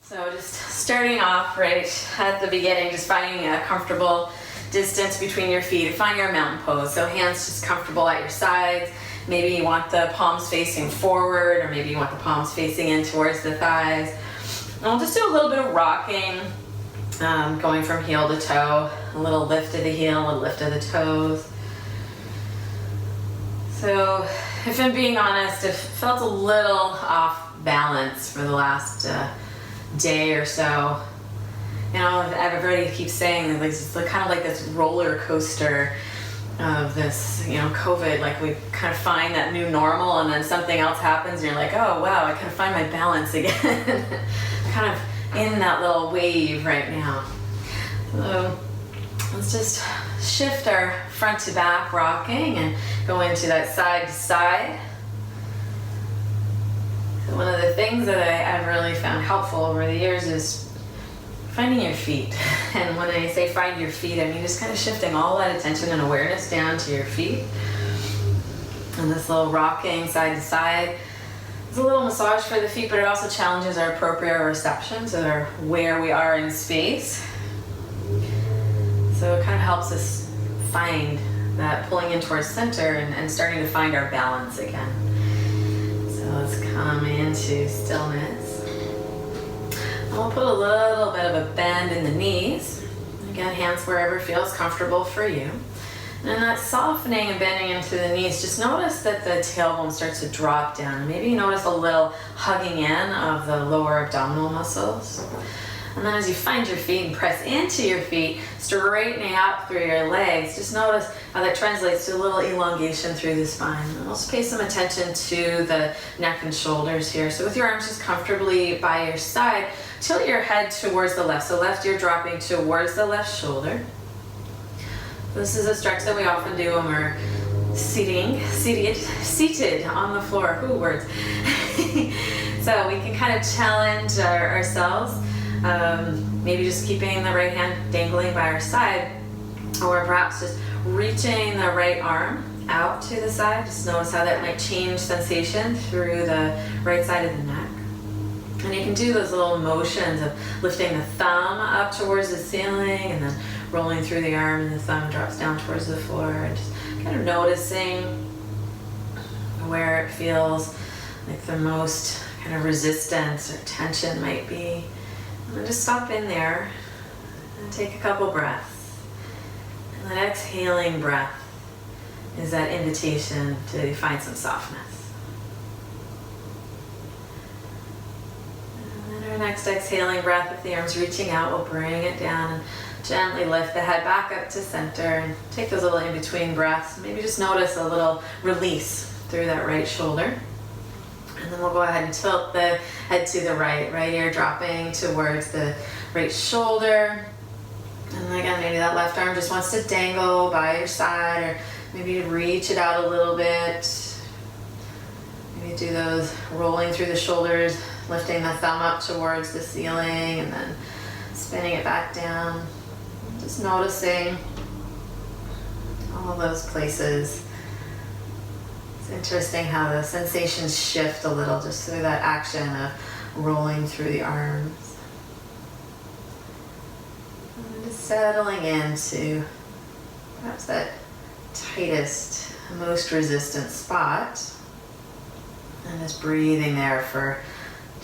So just starting off right at the beginning, just finding a comfortable distance between your feet. Find your mountain pose. So hands just comfortable at your sides. Maybe you want the palms facing forward, or maybe you want the palms facing in towards the thighs. And we'll just do a little bit of rocking, going from heel to toe. A little lift of the heel, a little lift of the toes. So if I'm being honest, I've felt a little off balance for the last day or so. You know, everybody keeps saying that it's kind of like this roller coaster of this, you know, COVID. Like we kind of find that new normal, and then something else happens, and you're like, oh wow, I kind of find my balance again. Kind of in that little wave right now. So let's just shift our front to back rocking and go into that side to side. So one of the things that I've really found helpful over the years is finding your feet. And when I say find your feet, I mean just kind of shifting all that attention and awareness down to your feet. And this little rocking side to side. It's a little massage for the feet, but it also challenges our proprioception, so where we are in space. So it kind of helps us find that pulling in towards center and starting to find our balance again. So let's come into stillness. And we'll put a little bit of a bend in the knees. Again, hands wherever feels comfortable for you. And in that softening and bending into the knees, just notice that the tailbone starts to drop down. Maybe you notice a little hugging in of the lower abdominal muscles. And then as you find your feet and press into your feet, straightening up through your legs, just notice how that translates to a little elongation through the spine. And also pay some attention to the neck and shoulders here. So with your arms just comfortably by your side, tilt your head towards the left. So left ear dropping towards the left shoulder. This is a stretch that we often do when we're seated on the floor. Ooh, words. So we can kind of challenge ourselves. Maybe just keeping the right hand dangling by our side, or perhaps just reaching the right arm out to the side. Just notice how that might change sensation through the right side of the neck. And you can do those little motions of lifting the thumb up towards the ceiling and then rolling through the arm, and the thumb drops down towards the floor, and just kind of noticing where it feels like the most kind of resistance or tension might be. And just stop in there and take a couple breaths. And that exhaling breath is that invitation to find some softness. And then our next exhaling breath, with the arms reaching out, we'll bring it down and gently lift the head back up to center, and take those little in-between breaths. Maybe just notice a little release through that right shoulder. And then we'll go ahead and tilt the head to the right ear dropping towards the right shoulder. And again, maybe that left arm just wants to dangle by your side, or maybe reach it out a little bit. Maybe do those rolling through the shoulders, lifting the thumb up towards the ceiling, and then spinning it back down. Just noticing all of those places. It's interesting how the sensations shift a little just through that action of rolling through the arms. And just settling into perhaps that tightest, most resistant spot. And just breathing there for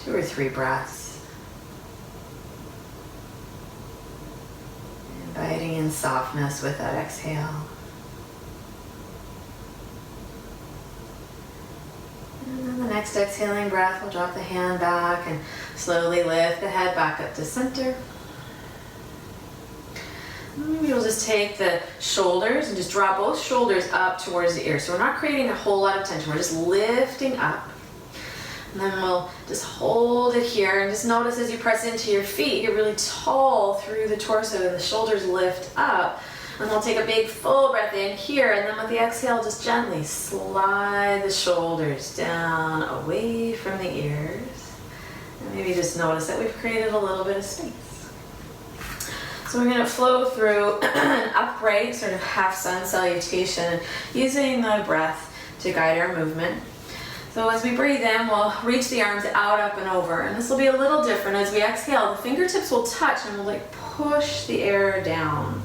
2 or 3 breaths. Inviting in softness with that exhale. And then the next exhaling breath, we'll drop the hand back and slowly lift the head back up to center. Maybe we'll just take the shoulders and just drop both shoulders up towards the ear. So we're not creating a whole lot of tension, we're just lifting up. And then we'll just hold it here, and just notice as you press into your feet, you're really tall through the torso, the shoulders lift up. And we'll take a big full breath in here, and then with the exhale, just gently slide the shoulders down away from the ears. And maybe just notice that we've created a little bit of space. So we're going to flow through an upright sort of half sun salutation, using the breath to guide our movement. So as we breathe in, we'll reach the arms out, up, and over. And this will be a little different. As we exhale, the fingertips will touch and we'll like push the air down.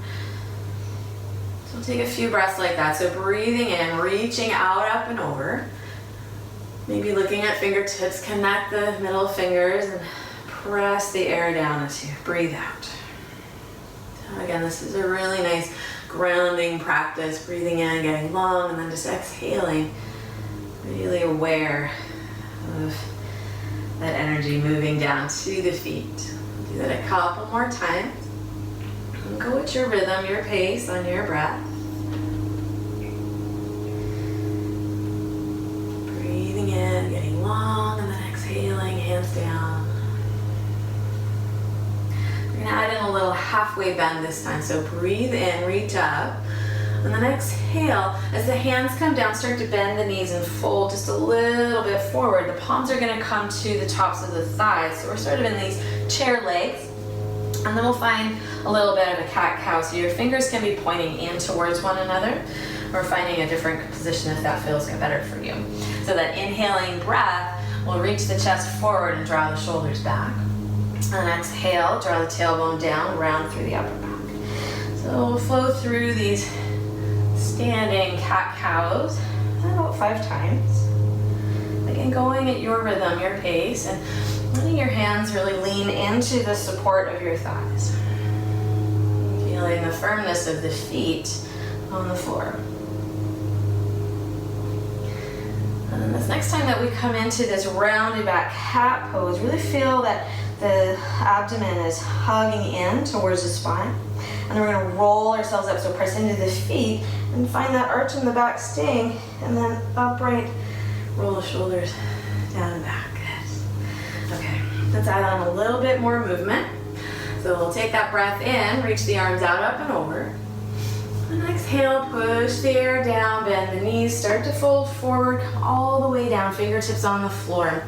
So we'll take a few breaths like that. So breathing in, reaching out, up, and over. Maybe looking at fingertips, connect the middle fingers and press the air down as you breathe out. So again, this is a really nice grounding practice. Breathing in, getting long, and then just exhaling. Really aware of that energy moving down to the feet. Do that a couple more times. And go with your rhythm, your pace on your breath. Breathing in, getting long, and then exhaling, hands down. We're going to add in a little halfway bend this time. So breathe in, reach up. And then exhale, as the hands come down, start to bend the knees and fold just a little bit forward. The palms are going to come to the tops of the thighs. So we're sort of in these chair legs. And then we'll find a little bit of a cat-cow. So your fingers can be pointing in towards one another, or finding a different position if that feels better for you. So that inhaling breath will reach the chest forward and draw the shoulders back. And exhale, draw the tailbone down, round through the upper back. So we'll flow through these standing cat-cows about 5 times. Again, going at your rhythm, your pace, and letting your hands really lean into the support of your thighs. Feeling the firmness of the feet on the floor. And then this next time that we come into this rounded back cat pose, really feel that the abdomen is hugging in towards the spine. And then we're going to roll ourselves up, so press into the feet and find that arch in the back sting, and then upright, roll the shoulders down and back. Good. Okay, let's add on a little bit more movement. So we'll take that breath in, reach the arms out, up, and over. And exhale, push the air down, bend the knees, start to fold forward all the way down, fingertips on the floor.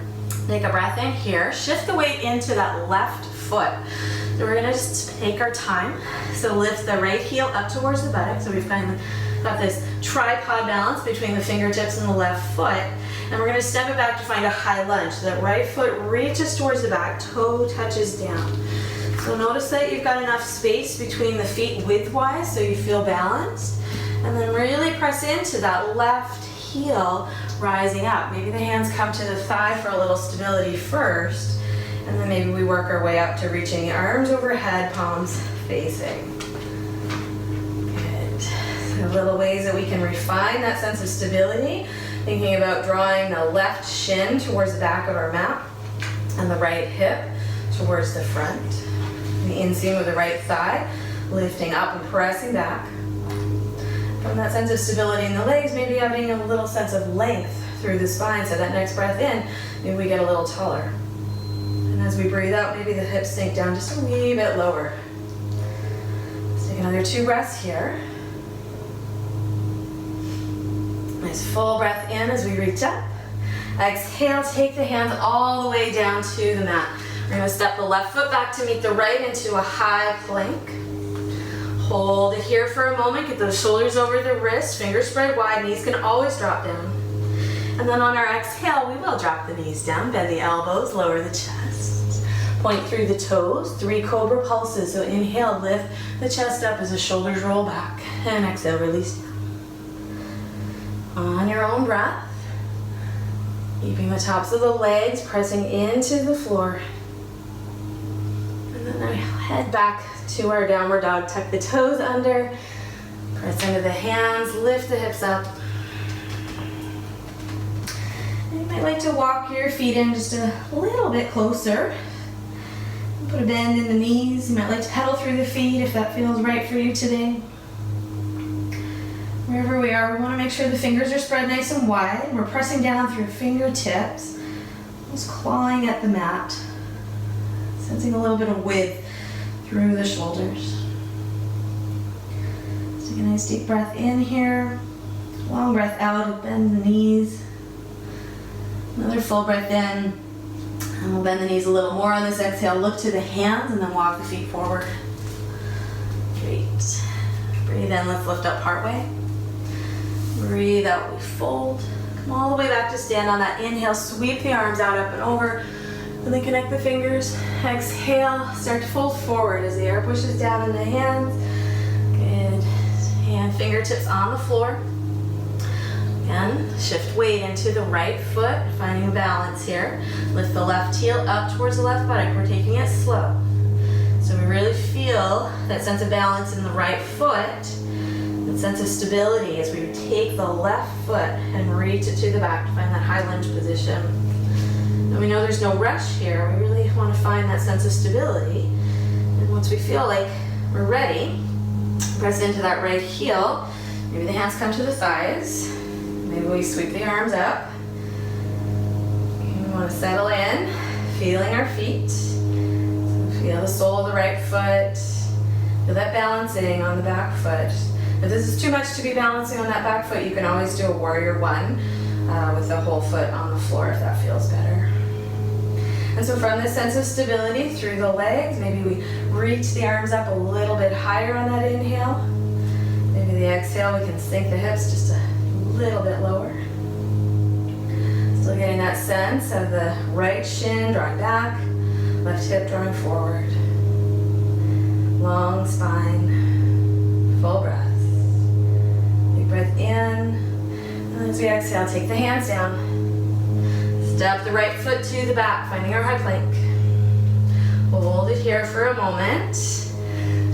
Take a breath in here, shift the weight into that left foot. So we're gonna just take our time. So lift the right heel up towards the buttock. So we've kind of got this tripod balance between the fingertips and the left foot. And we're gonna step it back to find a high lunge. So that right foot reaches towards the back, toe touches down. So notice that you've got enough space between the feet widthwise so you feel balanced. And then really press into that left heel rising up. Maybe the hands come to the thigh for a little stability first. And then maybe we work our way up to reaching the arms overhead, palms facing. Good. So little ways that we can refine that sense of stability. Thinking about drawing the left shin towards the back of our mat and the right hip towards the front. The inseam of the right thigh, lifting up and pressing back. From that sense of stability in the legs, maybe having a little sense of length through the spine. So that next breath in, maybe we get a little taller. And as we breathe out, maybe the hips sink down just a wee bit lower. Let's take another 2 breaths here. Nice full breath in as we reach up. Exhale, take the hands all the way down to the mat. We're going to step the left foot back to meet the right into a high plank. Hold it here for a moment. Get those shoulders over the wrists, fingers spread wide, knees can always drop down. And then on our exhale, we will drop the knees down, bend the elbows, lower the chest. Point through the toes, 3 cobra pulses. So inhale, lift the chest up as the shoulders roll back. And exhale, release down. On your own breath, keeping the tops of the legs pressing into the floor. And then I head back to our downward dog. Tuck the toes under, press into the hands, lift the hips up. And you might like to walk your feet in just a little bit closer. Put a bend in the knees. You might like to pedal through the feet if that feels right for you today. Wherever we are, we want to make sure the fingers are spread nice and wide. We're pressing down through fingertips, just clawing at the mat, sensing a little bit of width through the shoulders. Let's take a nice deep breath in here, long breath out, bend the knees. Another full breath in, and we'll bend the knees a little more on this exhale. Look to the hands and then walk the feet forward. Great. Breathe in, let's lift up partway. Breathe out, we fold. Come all the way back to stand on that inhale, sweep the arms out, up and over. And then connect the fingers. Exhale, start to fold forward as the air pushes down in the hands. Good. And fingertips on the floor. Again, shift weight into the right foot, finding balance here. Lift the left heel up towards the left buttock. We're taking it slow. So we really feel that sense of balance in the right foot, that sense of stability as we take the left foot and reach it to the back to find that high lunge position. And we know there's no rush here. We really want to find that sense of stability. And once we feel like we're ready, press into that right heel. Maybe the hands come to the thighs. Maybe we sweep the arms up. We want to settle in, feeling our feet. So feel the sole of the right foot. Feel that balancing on the back foot. If this is too much to be balancing on that back foot, you can always do a warrior one with the whole foot on the floor if that feels better. And so from this sense of stability through the legs, maybe we reach the arms up a little bit higher on that inhale. Maybe the exhale, we can sink the hips just a little bit lower. Still getting that sense of the right shin drawing back, left hip drawing forward. Long spine, full breath. Big breath in, and as we exhale, take the hands down. Step the right foot to the back, finding our high plank. Hold it here for a moment.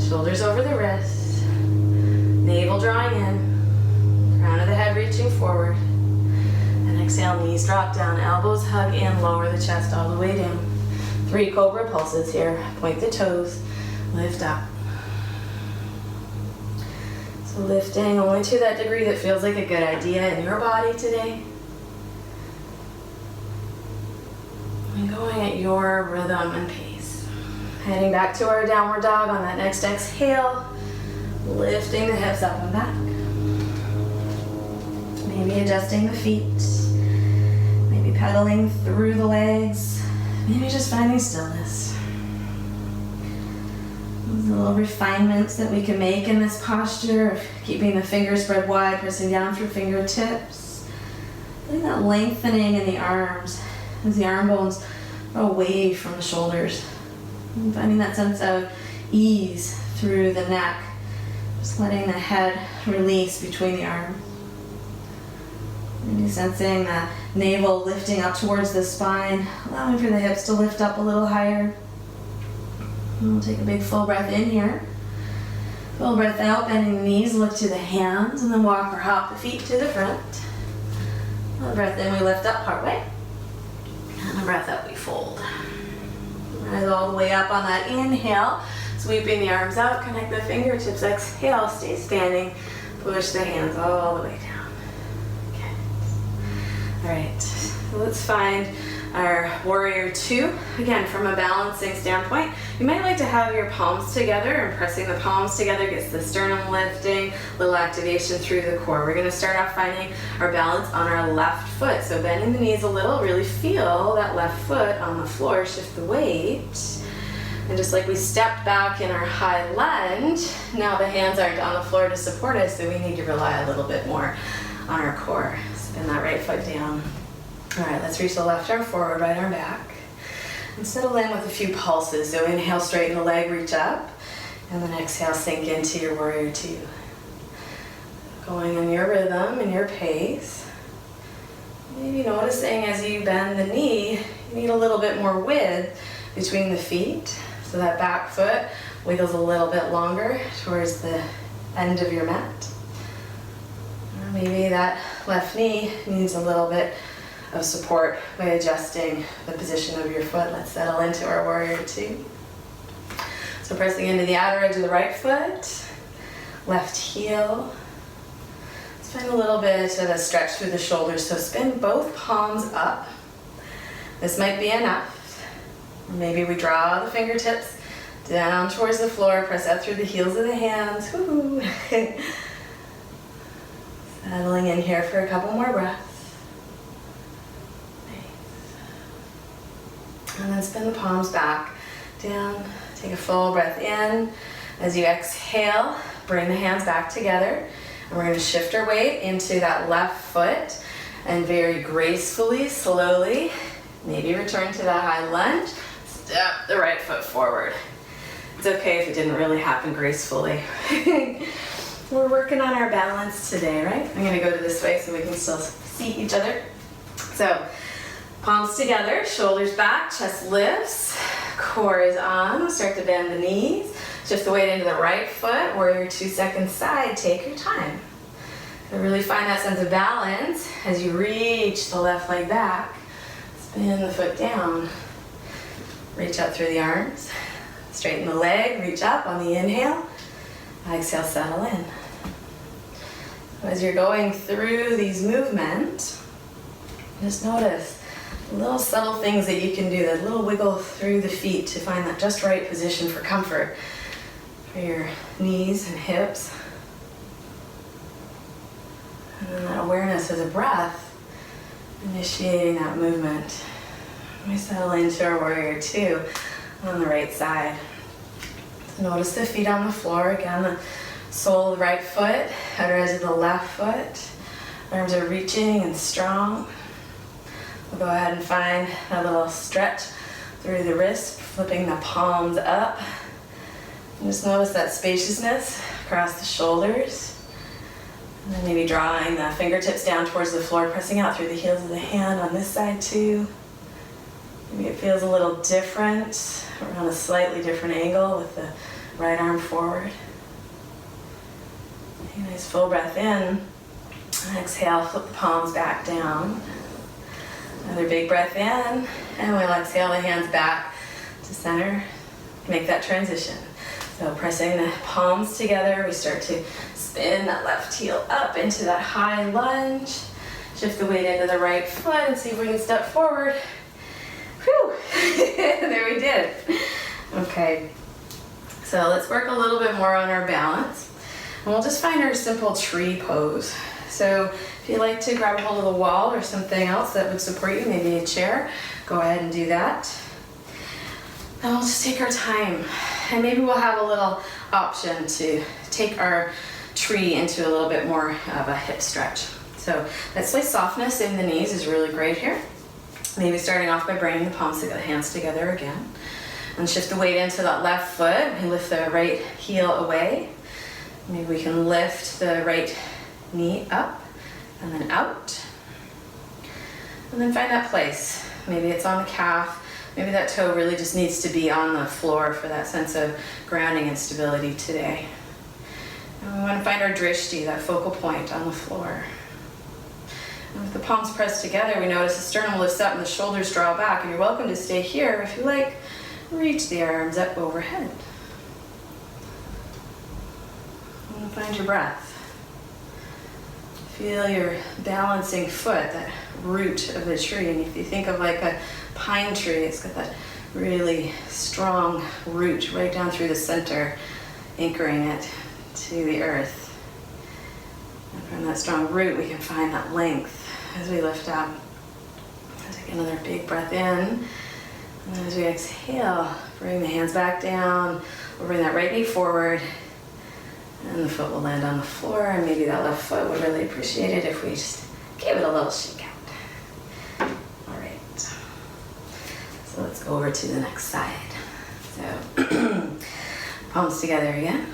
Shoulders over the wrist. Navel drawing in. Crown of the head reaching forward. And exhale, knees drop down, elbows hug in, lower the chest all the way down. 3 cobra pulses here. Point the toes, lift up. So lifting only to that degree that feels like a good idea in your body today. And going at your rhythm and pace. Heading back to our downward dog on that next exhale. Lifting the hips up and back. Maybe adjusting the feet. Maybe pedaling through the legs. Maybe just finding stillness. Those little refinements that we can make in this posture of keeping the fingers spread wide, pressing down through fingertips. Feeling that lengthening in the arms as the arm bones are away from the shoulders. And finding that sense of ease through the neck. Just letting the head release between the arms. Maybe sensing that navel lifting up towards the spine, allowing for the hips to lift up a little higher. And we'll take a big full breath in here. Full breath out, bending the knees, look to the hands, and then walk or hop the feet to the front. A breath in, we lift up partway. And a breath out, we fold. Rise all the way up on that inhale. Sweeping the arms out, connect the fingertips. Exhale, stay standing. Push the hands all the way down. Good. All right, so let's find our warrior 2. Again, from a balancing standpoint, you might like to have your palms together, and pressing the palms together gets the sternum lifting, little activation through the core. We're going to start off finding our balance on our left foot. So bending the knees a little, really feel that left foot on the floor, shift the weight. And just like we stepped back in our high lunge, now the hands aren't on the floor to support us, so we need to rely a little bit more on our core. Spin that right foot down. All right, let's reach the left arm forward, right arm back. And settle in with a few pulses. So inhale, straighten the leg, reach up. And then exhale, sink into your warrior 2. Going in your rhythm and your pace. Maybe noticing as you bend the knee, you need a little bit more width between the feet. So that back foot wiggles a little bit longer towards the end of your mat. Or maybe that left knee needs a little bit of support by adjusting the position of your foot. Let's settle into our warrior 2. So pressing into the outer edge of the right foot, left heel. Let's find a little bit of a stretch through the shoulders. So spin both palms up. This might be enough. Or maybe we draw the fingertips down towards the floor, press up through the heels of the hands. Woo-hoo. Settling in here for a couple more breaths. And then spin the palms back, down, take a full breath in. As you exhale, bring the hands back together. And we're going to shift our weight into that left foot. And very gracefully, slowly, maybe return to that high lunge. Step the right foot forward. It's okay if it didn't really happen gracefully. We're working on our balance today, right? I'm gonna go to this way so we can still see each other. So, palms together, shoulders back, chest lifts, core is on. Start to bend the knees. Shift the weight into the right foot, warrior 2 second side. Take your time. So really find that sense of balance as you reach the left leg back. Spin the foot down. Reach up through the arms. Straighten the leg, reach up on the inhale. Exhale, settle in. As you're going through these movements, just notice little subtle things that you can do, that little wiggle through the feet to find that just right position for comfort for your knees and hips. And then that awareness of the breath, initiating that movement. We settle into our warrior 2 on the right side. So notice the feet on the floor. Again, the sole of the right foot, outer edge of the left foot. Arms are reaching and strong. We'll go ahead and find a little stretch through the wrist, flipping the palms up. And just notice that spaciousness across the shoulders. And then maybe drawing the fingertips down towards the floor, pressing out through the heels of the hand on this side too. Maybe it feels a little different, or on a slightly different angle with the right arm forward. Take a nice full breath in. And exhale, flip the palms back down. Another big breath in, and we'll exhale the hands back to center. Make that transition. So pressing the palms together, we start to spin that left heel up into that high lunge. Shift the weight into the right foot and see if we can step forward. Whew, there we did. Okay, so let's work a little bit more on our balance. And we'll just find our simple tree pose. So if you'd like to grab a hold of the wall or something else that would support you, maybe a chair, go ahead and do that. And we'll just take our time. And maybe we'll have a little option to take our tree into a little bit more of a hip stretch. So that slight softness in the knees is really great here. Maybe starting off by bringing the palms together, hands together again. And shift the weight into that left foot and lift the right heel away. Maybe we can lift the right knee up and then out. And then find that place. Maybe it's on the calf. Maybe that toe really just needs to be on the floor for that sense of grounding and stability today. And we want to find our drishti, that focal point on the floor. And with the palms pressed together, we notice the sternum lifts up and the shoulders draw back. And you're welcome to stay here. If you like, reach the arms up overhead. And find your breath. Feel your balancing foot, that root of the tree. And if you think of like a pine tree, it's got that really strong root right down through the center, anchoring it to the earth. And from that strong root, we can find that length as we lift up. Take another big breath in. And as we exhale, bring the hands back down. We'll bring that right knee forward. And the foot will land on the floor, and maybe that left foot would really appreciate it if we just gave it a little shake out. All right. So let's go over to the next side. So palms together again.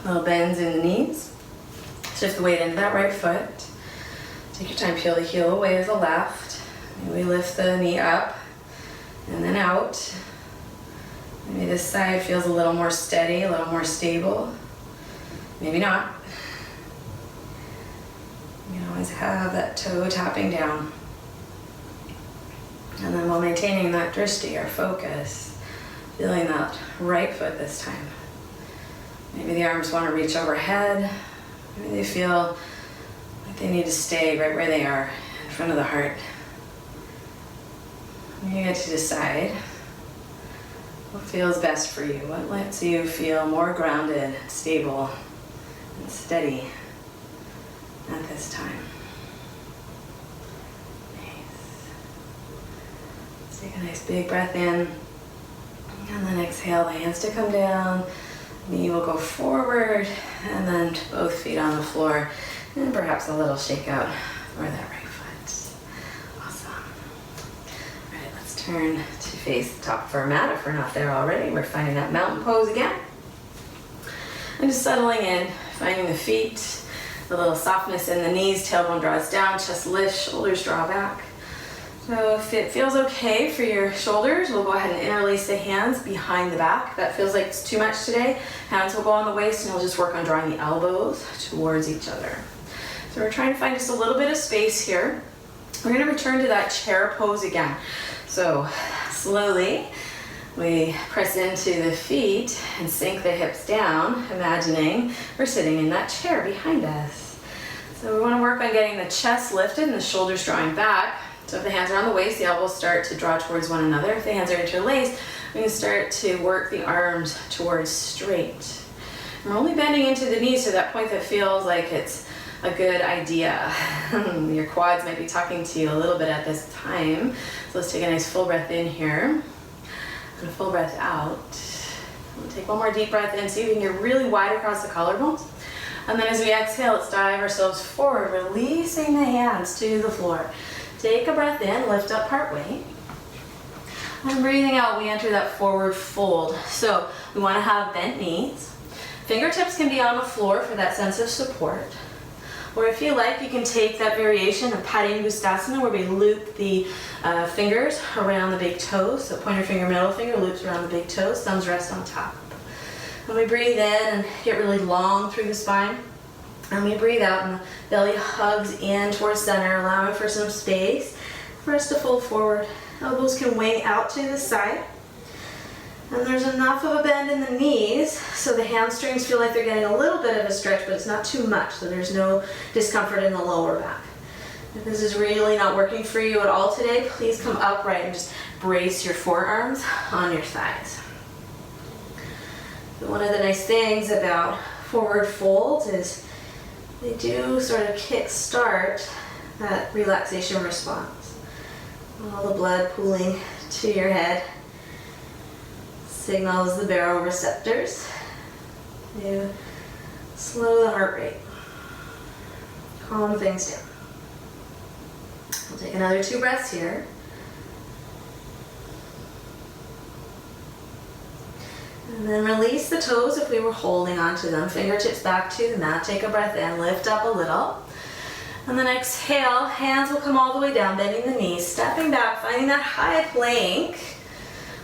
Little bends in the knees. Shift the weight into that right foot. Take your time, peel the heel away with the left. Maybe lift the knee up and then out. Maybe this side feels a little more steady, a little more stable. Maybe not. You can always have that toe tapping down. And then while maintaining that drishti, our focus, feeling that right foot this time. Maybe the arms want to reach overhead. Maybe they feel like they need to stay right where they are, in front of the heart. You get to decide what feels best for you, what lets you feel more grounded, stable, and steady at this time. Nice. Let's take a nice big breath in, and then exhale the hands to come down. Knee will go forward, and then both feet on the floor, and perhaps a little shake out for that right foot. turn to face the top of our mat if we're not there already. We're finding that mountain pose again. And just settling in, finding the feet, a little softness in the knees, tailbone draws down, chest lifts, shoulders draw back. So if it feels okay for your shoulders, we'll go ahead and interlace the hands behind the back. If that feels like it's too much today, hands will go on the waist and we'll just work on drawing the elbows towards each other. So we're trying to find just a little bit of space here. We're going to return to that chair pose again. So slowly we press into the feet and sink the hips down, imagining we're sitting in that chair behind us. So we want to work on getting the chest lifted and the shoulders drawing back. So if the hands are on the waist, the elbows start to draw towards one another. If the hands are interlaced, we can start to work the arms towards straight. We're only bending into the knees to that point that feels like it's a good idea. Your quads might be talking to you a little bit at this time. So let's take a nice full breath in here and a full breath out. We'll take one more deep breath in, see if we can get really wide across the collarbones. And then as we exhale, let's dive ourselves forward, releasing the hands to the floor. Take a breath in, lift up partway. And breathing out, we enter that forward fold. So we want to have bent knees. Fingertips can be on the floor for that sense of support. Or if you like, you can take that variation of Padangusthasana where we loop the fingers around the big toes. So pointer finger, middle finger loops around the big toes, thumbs rest on top. And we breathe in and get really long through the spine. And we breathe out and the belly hugs in towards center, allowing for some space for us to fold forward. Elbows can wing out to the side. And there's enough of a bend in the knees so the hamstrings feel like they're getting a little bit of a stretch, but it's not too much, so there's no discomfort in the lower back. If this is really not working for you at all today, please come upright and just brace your forearms on your thighs. So one of the nice things about forward folds is they do sort of kick-start that relaxation response. All the blood pooling to your head signals the baroreceptors to slow the heart rate, calm things down. We'll take another 2 breaths here. And then release the toes if we were holding onto them. Fingertips back to the mat. Take a breath in, lift up a little. And then exhale, hands will come all the way down, bending the knees, stepping back, finding that high plank.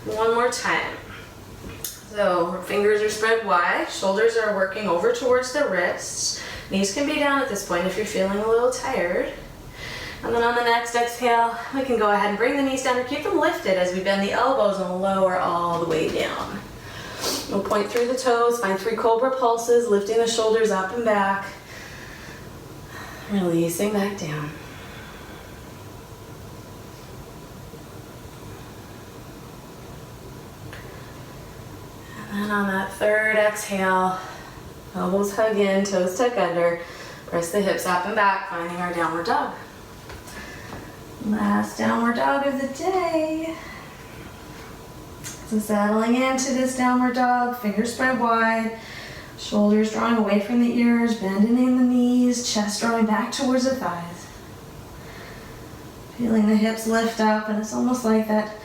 One more time. So fingers are spread wide, shoulders are working over towards the wrists. Knees can be down at this point if you're feeling a little tired. And then on the next exhale, we can go ahead and bring the knees down or keep them lifted as we bend the elbows and lower all the way down. We'll point through the toes, find 3 cobra pulses, lifting the shoulders up and back, releasing back down. And then on that 3rd exhale, elbows hug in, toes tuck under, press the hips up and back, finding our downward dog. Last downward dog of the day. So settling into this downward dog, fingers spread wide, shoulders drawing away from the ears, bending in the knees, chest drawing back towards the thighs. Feeling the hips lift up, and it's almost like that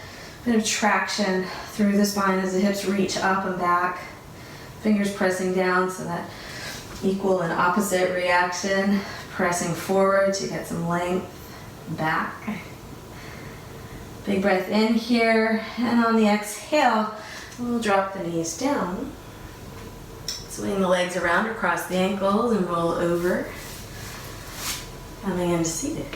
bit of traction through the spine as the hips reach up and back. Fingers pressing down, so that equal and opposite reaction. Pressing forward to get some length back. Big breath in here, and on the exhale, we'll drop the knees down. Swing the legs around across the ankles and roll over. Coming into seated.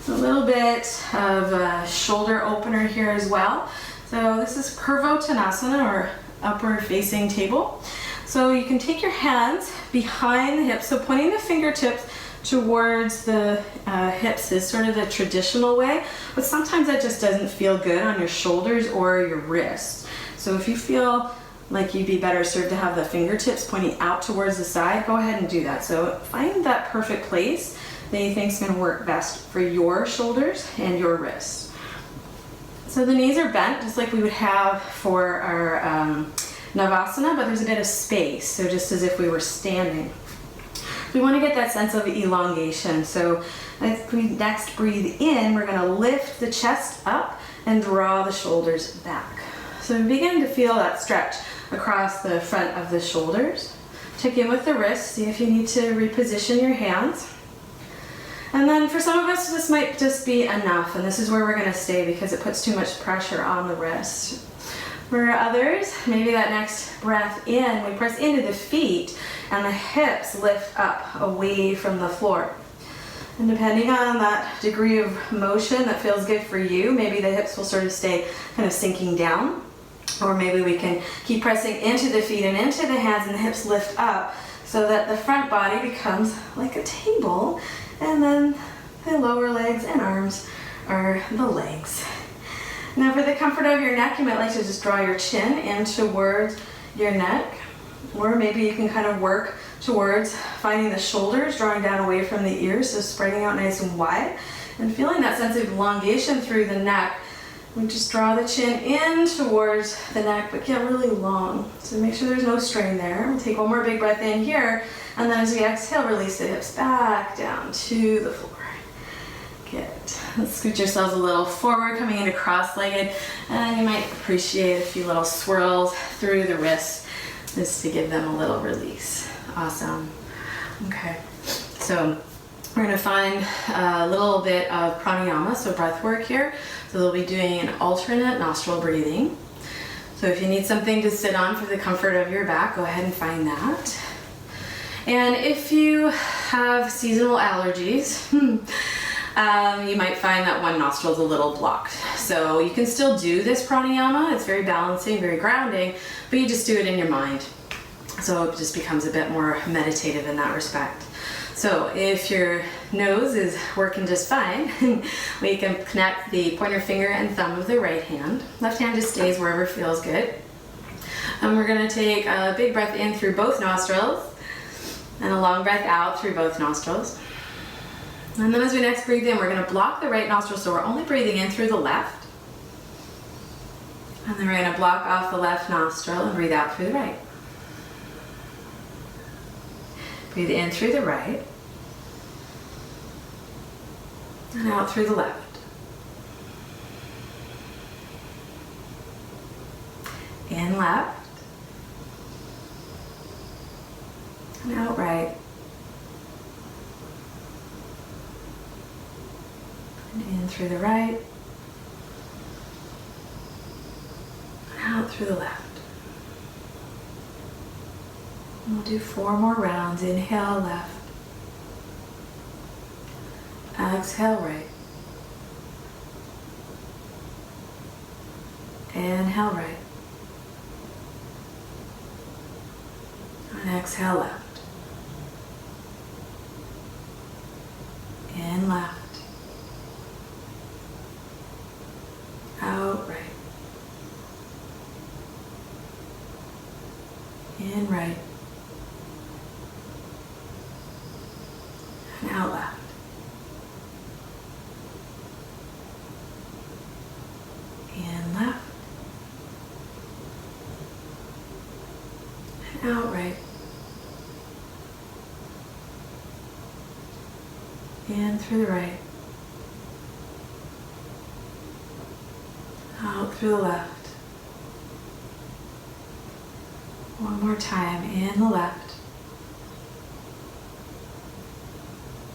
A little bit of a shoulder opener here as well. So this is Purvottanasana, or upward facing table. So you can take your hands behind the hips, so pointing the fingertips towards the hips is sort of the traditional way, but sometimes that just doesn't feel good on your shoulders or your wrists. So if you feel like you'd be better served to have the fingertips pointing out towards the side, go ahead and do that. So find that perfect place that you think is going to work best for your shoulders and your wrists. So the knees are bent just like we would have for our Navasana, but there's a bit of space, so just as if we were standing. We want to get that sense of elongation. So as we next breathe in, we're going to lift the chest up and draw the shoulders back. So we begin to feel that stretch across the front of the shoulders. Check in with the wrists, see if you need to reposition your hands. And then for some of us, this might just be enough, and this is where we're going to stay because it puts too much pressure on the wrist. For others, maybe that next breath in, we press into the feet and the hips lift up away from the floor. And depending on that degree of motion that feels good for you, maybe the hips will sort of stay kind of sinking down. Or maybe we can keep pressing into the feet and into the hands and the hips lift up so that the front body becomes like a table, and then the lower legs and arms are the legs. Now for the comfort of your neck, you might like to just draw your chin in towards your neck, or maybe you can kind of work towards finding the shoulders, drawing down away from the ears, so spreading out nice and wide, and feeling that sense of elongation through the neck. We just draw the chin in towards the neck, but get really long. So make sure there's no strain there. We'll take one more big breath in here, and then as we exhale, release the hips back down to the floor. Good. Let's scoot yourselves a little forward, coming into cross-legged, and you might appreciate a few little swirls through the wrists just to give them a little release. Awesome. Okay, so we're going to find a little bit of pranayama, so breath work here. So we'll be doing an alternate nostril breathing. So if you need something to sit on for the comfort of your back, go ahead and find that. And if you have seasonal allergies, you might find that one nostril is a little blocked. So you can still do this pranayama. It's very balancing, very grounding, but you just do it in your mind. So it just becomes a bit more meditative in that respect. So if your nose is working just fine, we can connect the pointer finger and thumb of the right hand. Left hand just stays wherever feels good. And we're going to take a big breath in through both nostrils and a long breath out through both nostrils. And then as we next breathe in, we're going to block the right nostril, so we're only breathing in through the left. And then we're going to block off the left nostril and breathe out through the right. Breathe in through the right. And out through the left. In left. And out right. And in through the right. And out through the left. And we'll do 4 more rounds. Inhale left. Exhale right. Inhale right. And exhale left. In left. Out right. In right. And out left. In left. And out right. In through the right. Out through the left. One more time. In the left.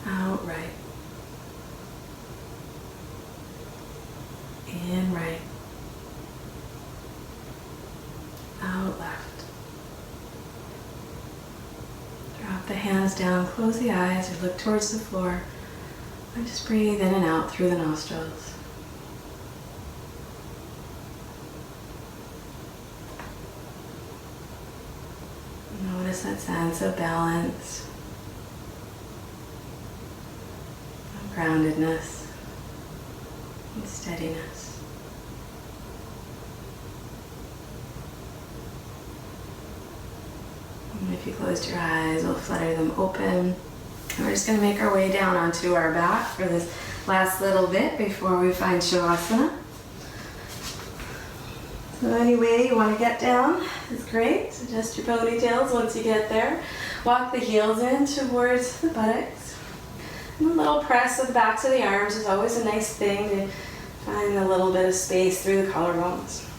Out right. In right. Out left. Drop the hands down, close the eyes, or look towards the floor. And just breathe in and out through the nostrils. Notice that sense of balance, of groundedness, and steadiness. And if you closed your eyes, we'll flutter them open. And we're just going to make our way down onto our back for this last little bit before we find Shavasana. So any way you want to get down is great. Adjust your ponytails once you get there. walk the heels in towards the buttocks. And a little press of the backs of the arms is always a nice thing to find a little bit of space through the collarbones.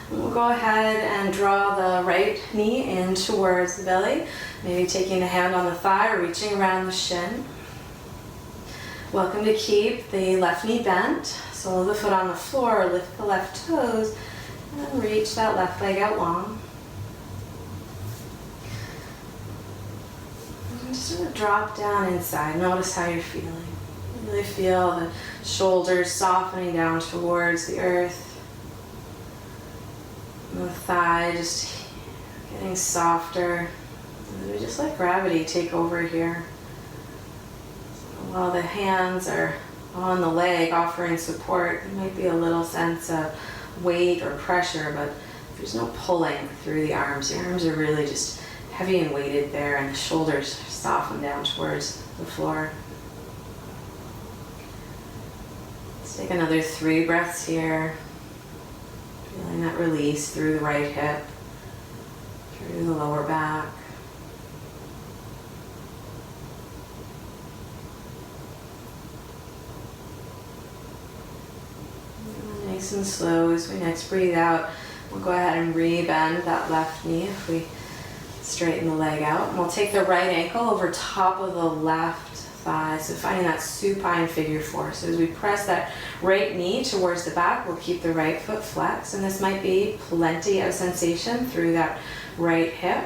And we'll go ahead and draw the right knee in towards the belly, maybe taking a hand on the thigh or reaching around the shin. Welcome to keep the left knee bent, sole of the foot on the floor, lift the left toes, and reach that left leg out long. And just sort of drop down inside. Notice how you're feeling. Really feel the shoulders softening down towards the earth. And the thigh just getting softer. And we just let gravity take over here. So while the hands are on the leg offering support, there might be a little sense of weight or pressure, but there's no pulling through the arms. The arms are really just heavy and weighted there, and the shoulders soften down towards the floor. Let's take another 3 breaths here. Feeling that release through the right hip, through the lower back. And nice and slow as we next breathe out, we'll go ahead and re-bend that left knee if we straighten the leg out. And we'll take the right ankle over top of the left thigh, so finding that supine figure 4. So as we press that right knee towards the back, we'll keep the right foot flexed, and this might be plenty of sensation through that right hip,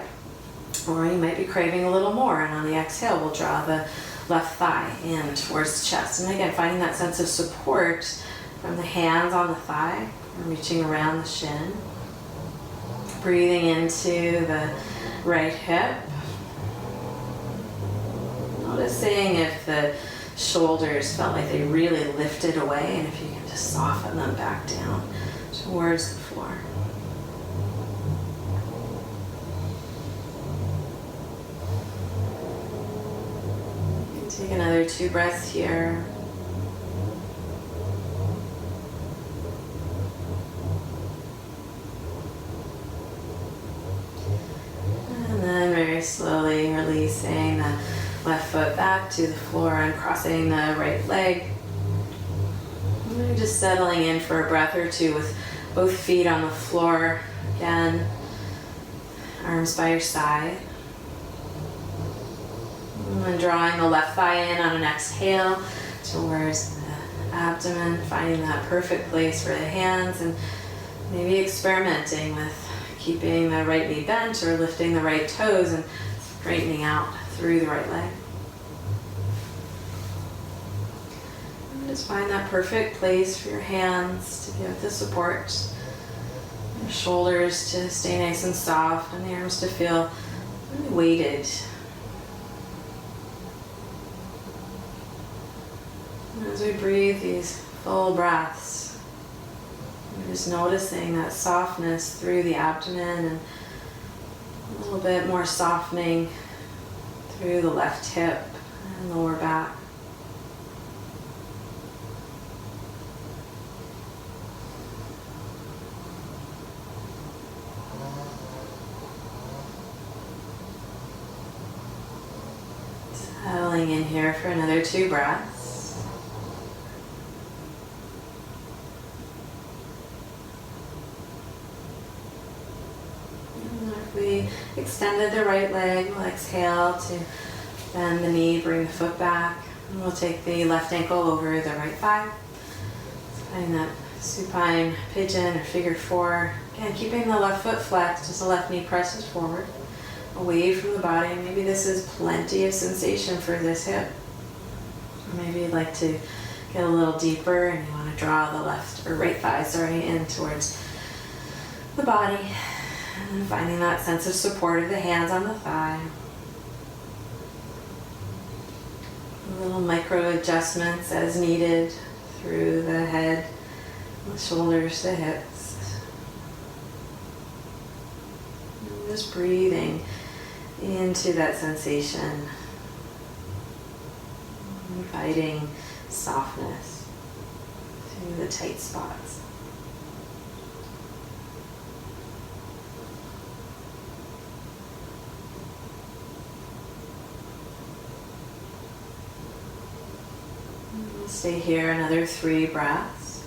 or you might be craving a little more, and on the exhale we'll draw the left thigh in towards the chest. And again, finding that sense of support from the hands on the thigh, reaching around the shin, breathing into the right hip. Noticing if the shoulders felt like they really lifted away, and if you can just soften them back down towards the floor. Take another 2 breaths here. And then very slowly releasing the left foot back to the floor and crossing the right leg. And we're just settling in for a breath or two with both feet on the floor. Again, arms by your side. And drawing the left thigh in on an exhale towards the abdomen, finding that perfect place for the hands, and maybe experimenting with keeping the right knee bent or lifting the right toes and straightening out through the right leg. And just find that perfect place for your hands to give the support, your shoulders to stay nice and soft, and the arms to feel really weighted. And as we breathe these full breaths, we're just noticing that softness through the abdomen, and a little bit more softening through the left hip and lower back. Settling in here for another 2 breaths. We extended the right leg, we'll exhale to bend the knee, bring the foot back, and we'll take the left ankle over the right thigh. Find that supine pigeon or figure 4. Again, keeping the left foot flexed as the left knee presses forward, away from the body. Maybe this is plenty of sensation for this hip. Or maybe you'd like to get a little deeper and you want to draw the left or right thigh, in towards the body. And finding that sense of support of the hands on the thigh. Little micro adjustments as needed through the head, the shoulders, the hips. And just breathing into that sensation, inviting softness to the tight spots. Stay here another 3 breaths.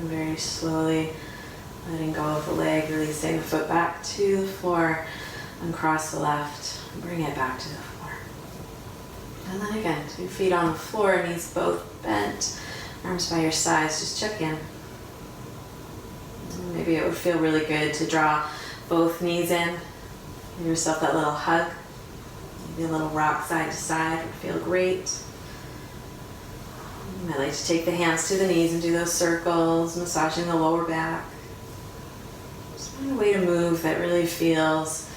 Very slowly letting go of the leg, releasing the foot back to the floor, uncross the left, bring it back to the floor. And then again, 2 feet on the floor, knees both bent, arms by your sides, just check in. And maybe it would feel really good to draw both knees in, give yourself that little hug, maybe a little rock side to side would feel great. You might like to take the hands to the knees and do those circles, massaging the lower back. Just find a way to move that really feels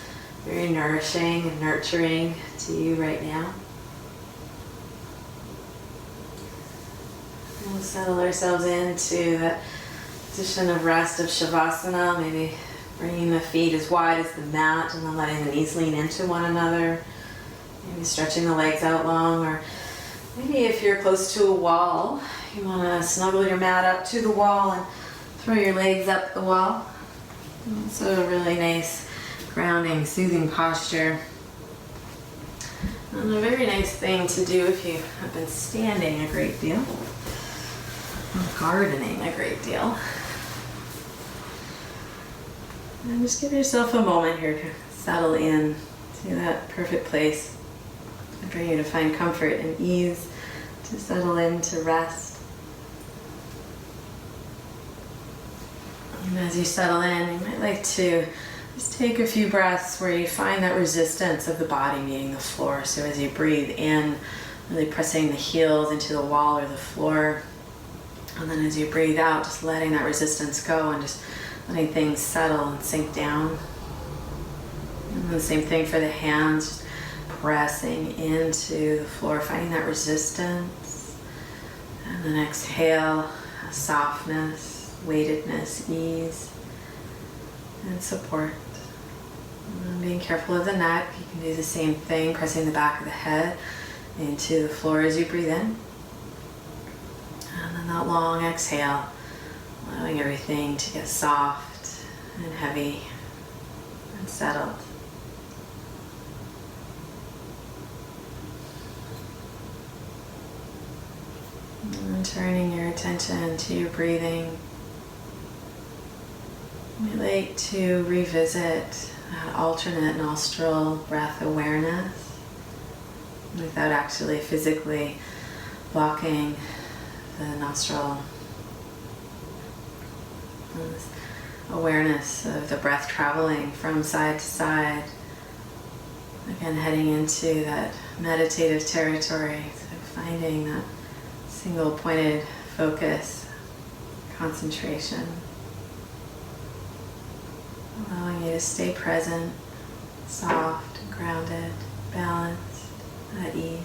very nourishing and nurturing to you right now. And we'll settle ourselves into that position of rest of Shavasana, maybe bringing the feet as wide as the mat and then letting the knees lean into one another. Maybe stretching the legs out long, or maybe if you're close to a wall, you want to snuggle your mat up to the wall and throw your legs up the wall. So a really nice grounding, soothing posture. And a very nice thing to do if you have been standing a great deal, or gardening a great deal. And just give yourself a moment here to settle in to that perfect place. I pray you to find comfort and ease, to settle in, to rest. And as you settle in, you might like to just take a few breaths where you find that resistance of the body meeting the floor. So as you breathe in, really pressing the heels into the wall or the floor. And then as you breathe out, just letting that resistance go and just letting things settle and sink down. And then the same thing for the hands. Pressing into the floor, finding that resistance. And then exhale, softness, weightedness, ease, and support. And being careful of the neck, you can do the same thing, pressing the back of the head into the floor as you breathe in. And then that long exhale, allowing everything to get soft and heavy and settled. And turning your attention to your breathing. We like to revisit that alternate nostril breath awareness without actually physically blocking the nostril. And this awareness of the breath traveling from side to side. Again, heading into that meditative territory, so finding that single pointed focus, concentration, allowing you to stay present, soft, grounded, balanced, at ease.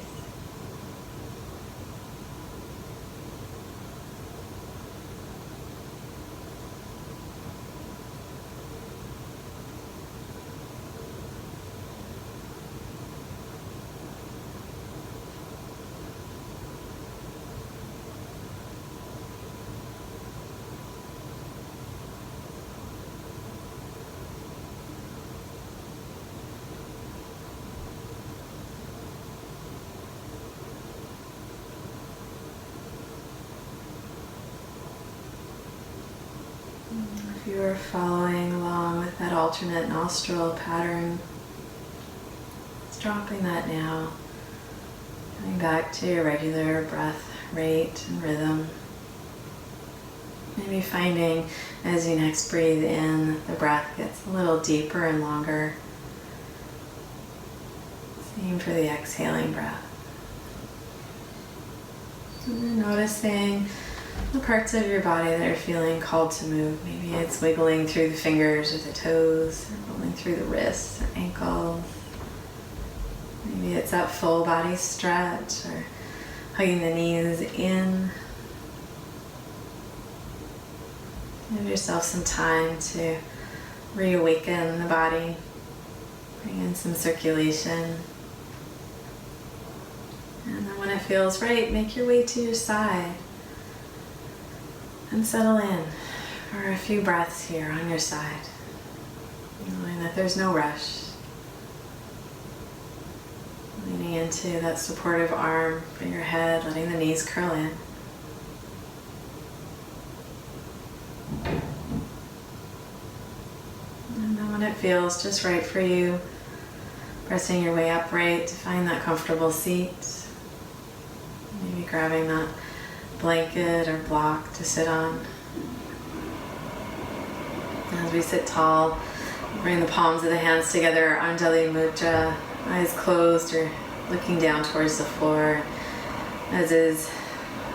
If you are following along with that alternate nostril pattern, just dropping that now, coming back to your regular breath rate and rhythm. Maybe finding as you next breathe in, the breath gets a little deeper and longer. Same for the exhaling breath. And then noticing the parts of your body that are feeling called to move. Maybe it's wiggling through the fingers or the toes, or rolling through the wrists or ankles. Maybe it's that full body stretch or hugging the knees in. Give yourself some time to reawaken the body, bring in some circulation. And then when it feels right, make your way to your side. And settle in for a few breaths here on your side, knowing that there's no rush. Leaning into that supportive arm for your head, letting the knees curl in. And then when it feels just right for you, pressing your way upright to find that comfortable seat. Maybe grabbing that blanket or block to sit on. As we sit tall, bring the palms of the hands together, Anjali Mudra, eyes closed or looking down towards the floor, as is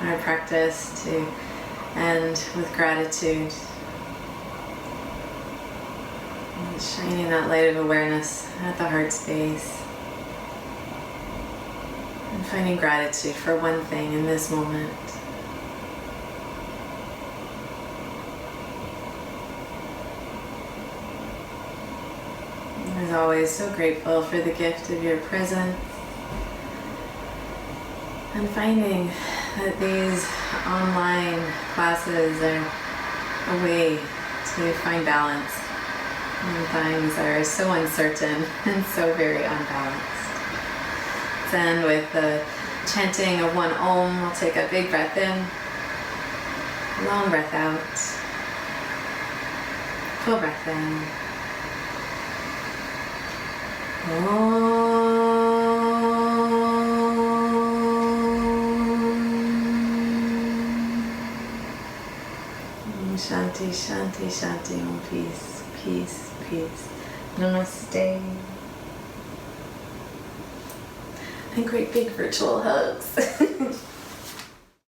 our practice to end with gratitude. And shining that light of awareness at the heart space. And finding gratitude for one thing in this moment. As always, so grateful for the gift of your presence. And finding that these online classes are a way to find balance when things are so uncertain and so very unbalanced. Let's end with the chanting of one Om. We'll take a big breath in, long breath out, full breath in. Om Shanti, Shanti, Shanti, Om peace, peace, peace. Namaste. And great big virtual hugs.